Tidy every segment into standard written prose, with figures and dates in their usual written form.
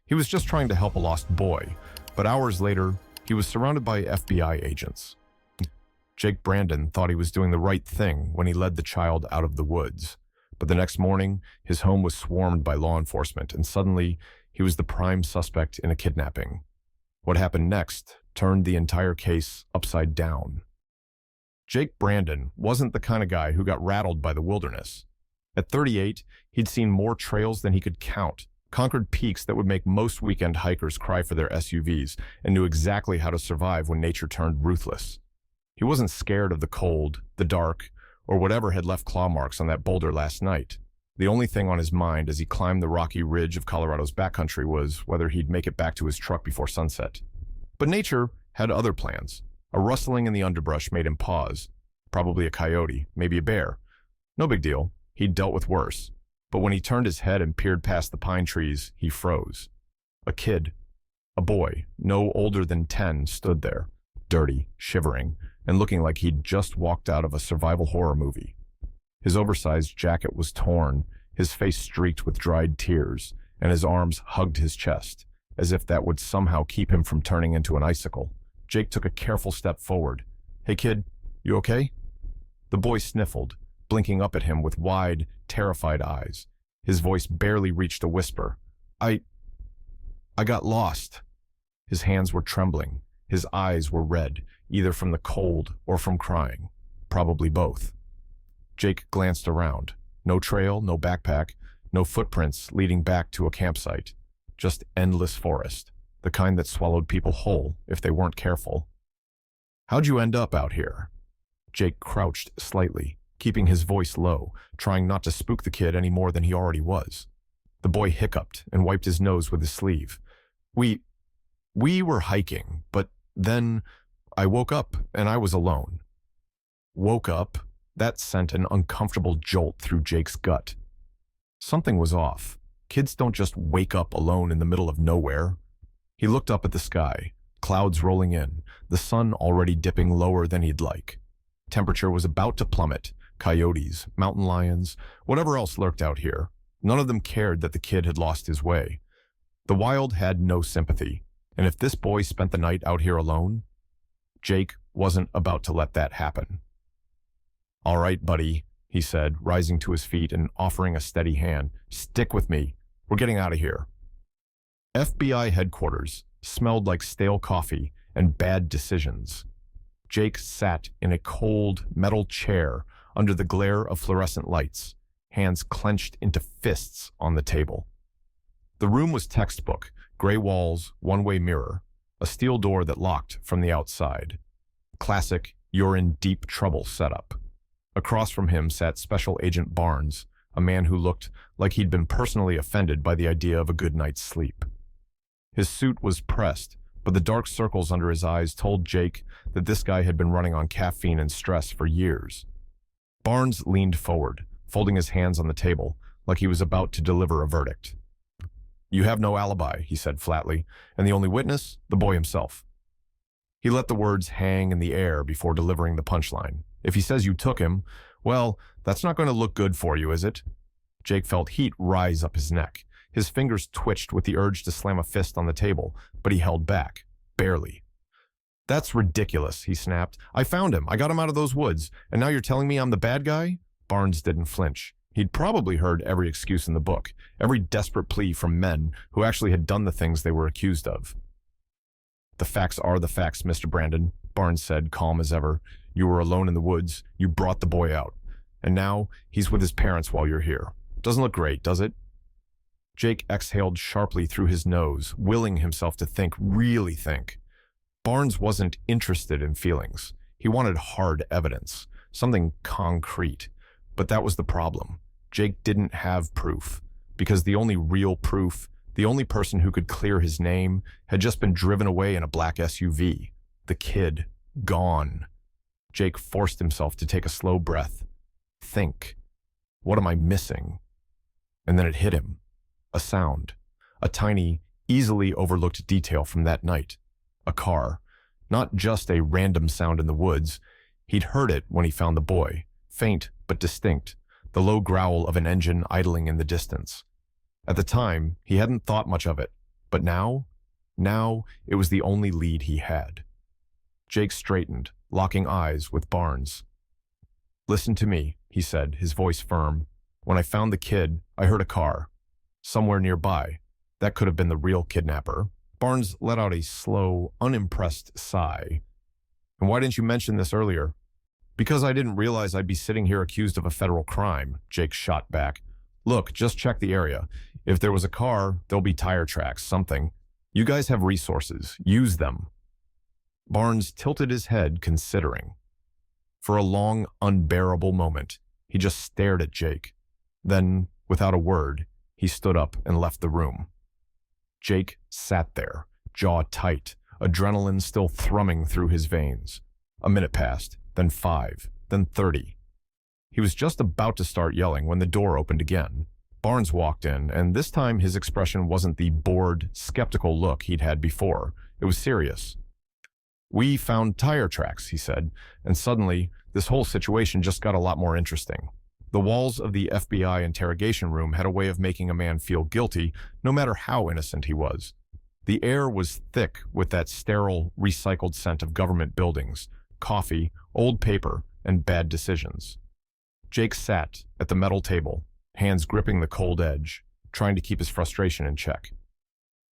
He was just trying to help a lost boy, but hours later, he was surrounded by FBI agents. Jake Brandon thought he was doing the right thing when he led the child out of the woods. But the next morning, his home was swarmed by law enforcement, and suddenly, he was the prime suspect in a kidnapping. What happened next turned the entire case upside down. Jake Brandon wasn't the kind of guy who got rattled by the wilderness. At 38, he'd seen more trails than he could count, conquered peaks that would make most weekend hikers cry for their SUVs, and knew exactly how to survive when nature turned ruthless. He wasn't scared of the cold, the dark, or whatever had left claw marks on that boulder last night. The only thing on his mind as he climbed the rocky ridge of Colorado's backcountry was whether he'd make it back to his truck before sunset. But nature had other plans. A rustling in the underbrush made him pause. Probably a coyote, maybe a bear. No big deal. He'd dealt with worse. But when he turned his head and peered past the pine trees, he froze. A kid, a boy, no older than 10, stood there, dirty, shivering, and looking like he'd just walked out of a survival horror movie. His oversized jacket was torn, his face streaked with dried tears, and his arms hugged his chest, as if that would somehow keep him from turning into an icicle. Jake took a careful step forward. "Hey kid, you okay?" The boy sniffled, blinking up at him with wide, terrified eyes. His voice barely reached a whisper. I got lost." His hands were trembling. His eyes were red, either from the cold or from crying. Probably both. Jake glanced around. No trail, no backpack, no footprints leading back to a campsite. Just endless forest, the kind that swallowed people whole if they weren't careful. "How'd you end up out here?" Jake crouched slightly, keeping his voice low, trying not to spook the kid any more than he already was. The boy hiccuped and wiped his nose with his sleeve. We were hiking, but then I woke up and I was alone." Woke up? That sent an uncomfortable jolt through Jake's gut. Something was off. Kids don't just wake up alone in the middle of nowhere. He looked up at the sky, clouds rolling in, the sun already dipping lower than he'd like. Temperature was about to plummet. Coyotes, mountain lions, whatever else lurked out here. None of them cared that the kid had lost his way. The wild had no sympathy, and if this boy spent the night out here alone, Jake wasn't about to let that happen. "All right, buddy," he said, rising to his feet and offering a steady hand. "Stick with me. We're getting out of here." FBI headquarters smelled like stale coffee and bad decisions. Jake sat in a cold metal chair under the glare of fluorescent lights, hands clenched into fists on the table. The room was textbook, gray walls, one-way mirror, a steel door that locked from the outside. Classic, you're in deep trouble setup. Across from him sat Special Agent Barnes, a man who looked like he'd been personally offended by the idea of a good night's sleep. His suit was pressed, but the dark circles under his eyes told Jake that this guy had been running on caffeine and stress for years. Barnes leaned forward, folding his hands on the table, like he was about to deliver a verdict. "You have no alibi," he said flatly, "and the only witness, the boy himself." He let the words hang in the air before delivering the punchline. "If he says you took him, well, that's not going to look good for you, is it?" Jake felt heat rise up his neck. His fingers twitched with the urge to slam a fist on the table, but he held back, barely. "That's ridiculous," he snapped. "I found him. I got him out of those woods. And now you're telling me I'm the bad guy?" Barnes didn't flinch. He'd probably heard every excuse in the book, every desperate plea from men who actually had done the things they were accused of. "The facts are the facts, Mr. Brandon," Barnes said, calm as ever. "You were alone in the woods. You brought the boy out. And now he's with his parents while you're here. Doesn't look great, does it?" Jake exhaled sharply through his nose, willing himself to think, really think. Barnes wasn't interested in feelings. He wanted hard evidence, something concrete. But that was the problem. Jake didn't have proof, because the only real proof, the only person who could clear his name, had just been driven away in a black SUV. The kid, gone. Jake forced himself to take a slow breath. Think. What am I missing? And then it hit him. A sound. A tiny, easily overlooked detail from that night. A car. Not just a random sound in the woods. He'd heard it when he found the boy. Faint but distinct. The low growl of an engine idling in the distance. At the time, he hadn't thought much of it. But now it was the only lead he had. Jake straightened, locking eyes with Barnes. "Listen to me," he said, his voice firm. "When I found the kid, I heard a car. Somewhere nearby. That could have been the real kidnapper." Barnes let out a slow, unimpressed sigh. "And why didn't you mention this earlier?" "Because I didn't realize I'd be sitting here accused of a federal crime," Jake shot back. "Look, just check the area. If there was a car, there'll be tire tracks, something. You guys have resources. Use them." Barnes tilted his head, considering. For a long, unbearable moment, he just stared at Jake. Then, without a word, he stood up and left the room. Jake sat there, jaw tight, adrenaline still thrumming through his veins. A minute passed, then 5, then 30. He was just about to start yelling when the door opened again. Barnes walked in, and this time his expression wasn't the bored, skeptical look he'd had before. It was serious. "We found tire tracks," he said, and suddenly this whole situation just got a lot more interesting. The walls of the FBI interrogation room had a way of making a man feel guilty, no matter how innocent he was. The air was thick with that sterile, recycled scent of government buildings, coffee, old paper, and bad decisions. Jake sat at the metal table, hands gripping the cold edge, trying to keep his frustration in check.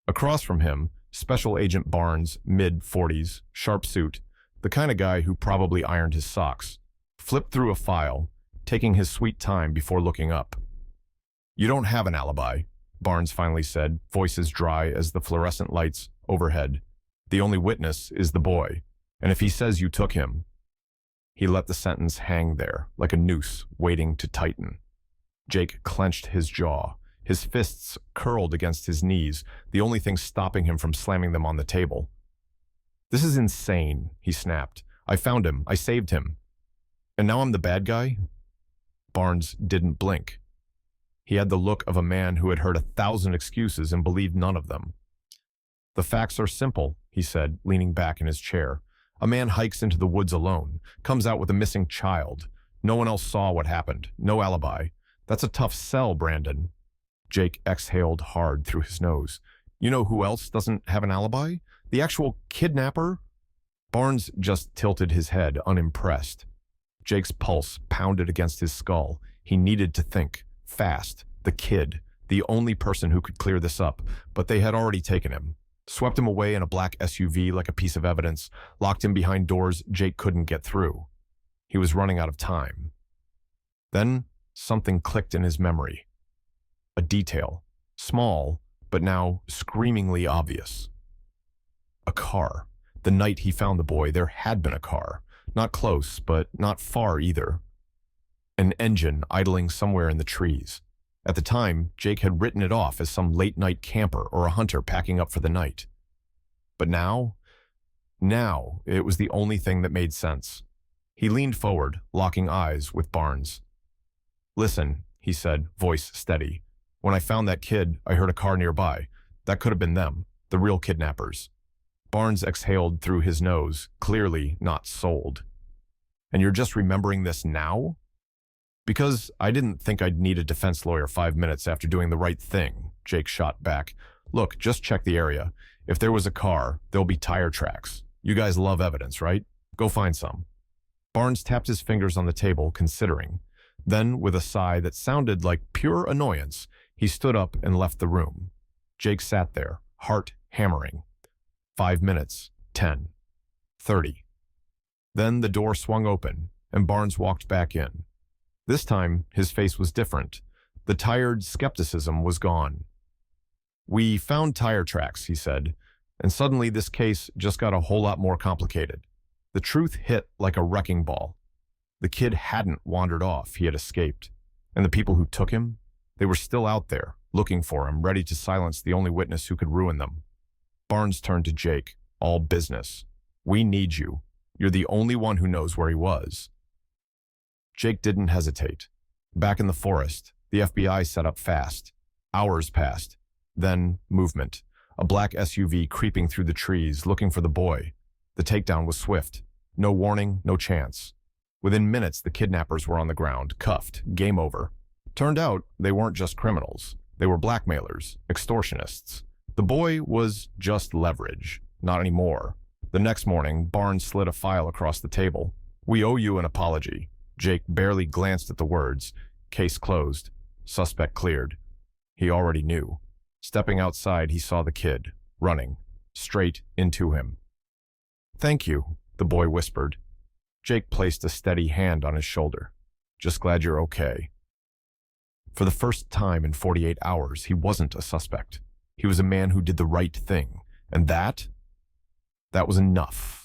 Across from him, Special Agent Barnes, mid-40s, sharp suit, the kind of guy who probably ironed his socks, flipped through a file, taking his sweet time before looking up. "You don't have an alibi," Barnes finally said, voice as dry as the fluorescent lights overhead. "The only witness is the boy, and if he says you took him..." He let the sentence hang there, like a noose waiting to tighten. Jake clenched his jaw, his fists curled against his knees, the only thing stopping him from slamming them on the table. "This is insane," he snapped. "I found him. I saved him. And now I'm the bad guy?" Barnes didn't blink. He had the look of a man who had heard 1,000 excuses and believed none of them. "The facts are simple," he said, leaning back in his chair. "A man hikes into the woods alone, comes out with a missing child. No one else saw what happened. No alibi. That's a tough sell, Brandon." Jake exhaled hard through his nose. "You know who else doesn't have an alibi? The actual kidnapper?" Barnes just tilted his head, unimpressed. Jake's pulse pounded against his skull. He needed to think. Fast. The kid. The only person who could clear this up. But they had already taken him. Swept him away in a black SUV like a piece of evidence. Locked him behind doors Jake couldn't get through. He was running out of time. Then something clicked in his memory. A detail. Small, but now screamingly obvious. A car. The night he found the boy, there had been a car. Not close, but not far either. An engine idling somewhere in the trees. At the time, Jake had written it off as some late-night camper or a hunter packing up for the night. But now it was the only thing that made sense. He leaned forward, locking eyes with Barnes. "Listen," he said, voice steady. "When I found that kid, I heard a car nearby. That could have been them, the real kidnappers." Barnes exhaled through his nose, clearly not sold. "And you're just remembering this now?" "Because I didn't think I'd need a defense lawyer 5 minutes after doing the right thing," Jake shot back. "Look, just check the area. If there was a car, there'll be tire tracks. You guys love evidence, right? Go find some." Barnes tapped his fingers on the table, considering. Then, with a sigh that sounded like pure annoyance, he stood up and left the room. Jake sat there, heart hammering. 5 minutes, 10, 30. Then the door swung open, and Barnes walked back in. This time, his face was different. The tired skepticism was gone. "We found tire tracks," he said, and suddenly this case just got a whole lot more complicated. The truth hit like a wrecking ball. The kid hadn't wandered off, he had escaped. And the people who took him, they were still out there, looking for him, ready to silence the only witness who could ruin them. Barnes turned to Jake, all business. "We need you. You're the only one who knows where he was." Jake didn't hesitate. Back in the forest, the FBI set up fast. Hours passed. Then, movement. A black SUV creeping through the trees, looking for the boy. The takedown was swift. No warning, no chance. Within minutes, the kidnappers were on the ground, cuffed, game over. Turned out, they weren't just criminals. They were blackmailers, extortionists. The boy was just leverage. Not anymore. The next morning, Barnes slid a file across the table. "We owe you an apology." Jake barely glanced at the words. Case closed. Suspect cleared. He already knew. Stepping outside, he saw the kid, running, straight into him. "Thank you," the boy whispered. Jake placed a steady hand on his shoulder. "Just glad you're okay." For the first time in 48 hours, he wasn't a suspect. He was a man who did the right thing. And that was enough.